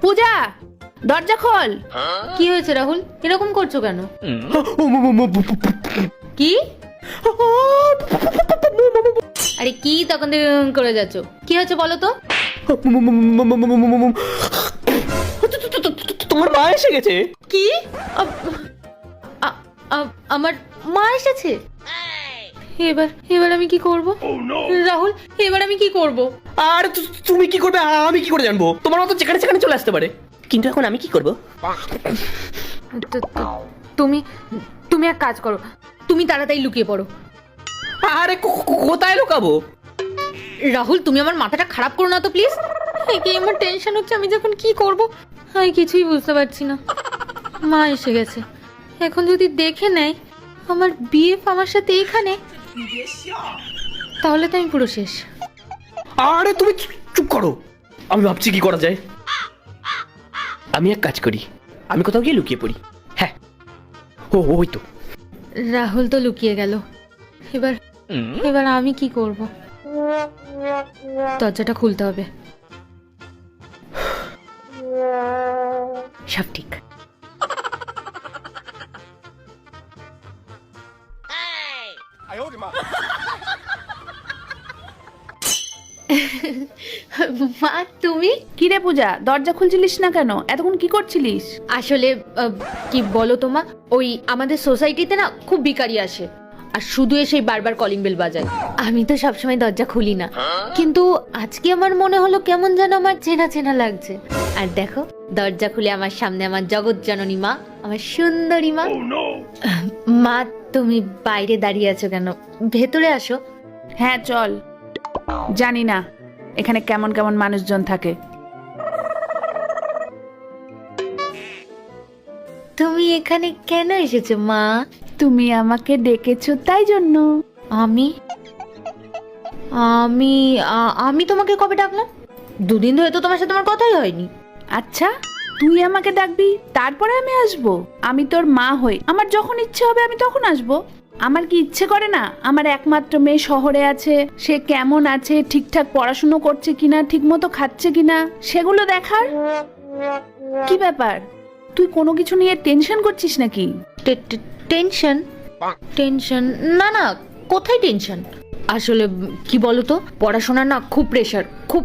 পূজা, দরজা খোল। কি হয়েছে রাহুল, এরকম করছো কেন? কি? আরে কি তখন থেকে করে যাচ্ছ? কি হয়েছে বলো তো? তোমার মা এসে গেছে। কি? আমার মা এসেছে? এবার আমি কি করব? রাহুল, এবার আমি কি করব? আর তুমি কি করবে আমি কি করে জানবো? তোমার মতো যেখানে সেখানে চলে আসতে পারে, কিন্তু এখন আমি কি করব? তুমি তুমি এক কাজ করো, তুমি তাড়াতাড়ি লুকিয়ে পড়ো। আরে কোথায় লুকাবো? রাহুল, তুমি আমার মাথাটা খারাপ করো না তো প্লিজ। কি আমার টেনশন হচ্ছে, আমি যখন কি করব আমি কিছুই বুঝতে পারছি না। মা এসে গেছে, এখন যদি দেখে নেয় আমার বিএফ আমার সাথে এখানে, তাহলে তো আমি পুরো শেষ। আরে তুমি চুপ করো, আমি ভাবছি কি করা যায়। আমি এক কাজ করি, আমি কোথাও গিয়ে লুকিয়ে পড়ি। হ্যাঁ, ওই তো। রাহুল তো লুকিয়ে গেল, এবার এবার আমি কি করব? দরজাটা খুলতে হবে। সব ঠিক। মা তুমি? কি রে পূজা, দরজা খুলছিলিস না কেন? এতক্ষণ কি করছিলিস? আসলে কি বলো তোমা, ওই আমাদের সোসাইটিতে না খুব ভিখারি আসে, আর শুধু এসেই বারবার কলিং বেল বাজায়। আমি তো সবসময় দরজা খুলি না, কিন্তু আজকে আমার মনে হলো কেমন যেন আমার চেনা চেনা লাগছে। আর দেখো, দরজা খুলে আমার সামনে আমার জগৎ জননী মা, আমার সুন্দরী মা। মা, তুমি বাইরে দাঁড়িয়ে আছো কেন? ভেতরে আসো। হ্যাঁ চল। জানি না এখানে কেমন কেমন মানুষজন থাকে। তুমি এখানে কেন এসেছো মা? তুমি আমাকে ডেকেছো তাই জন্য। আমি আমি আমি তোমাকে কবে ডাকলাম? দুদিন ধরে তো তোমার সাথে আমার কথাই হয়নি। আচ্ছা, তুই আমাকে ডাকবি তারপরে আমি আসবো? আমি তোর মা হই, আমার যখন ইচ্ছে হবে আমি তখন আসবো। আমার কি ইচ্ছে করে না আমার একমাত্র মেয়ে শহরে আছে, সে কেমন আছে, ঠিকঠাক পড়াশুনো করছে কিনা, ঠিক মতো খাচ্ছে কিনা, সেগুলো দেখার? কি ব্যাপার, তুই কোনো কিছু নিয়ে টেনশন করছিস নাকি? টেনশন? টেনশন না না, কোথায় টেনশন? আসলে কি বলতো, পড়াশোনার না খুব প্রেশার, খুব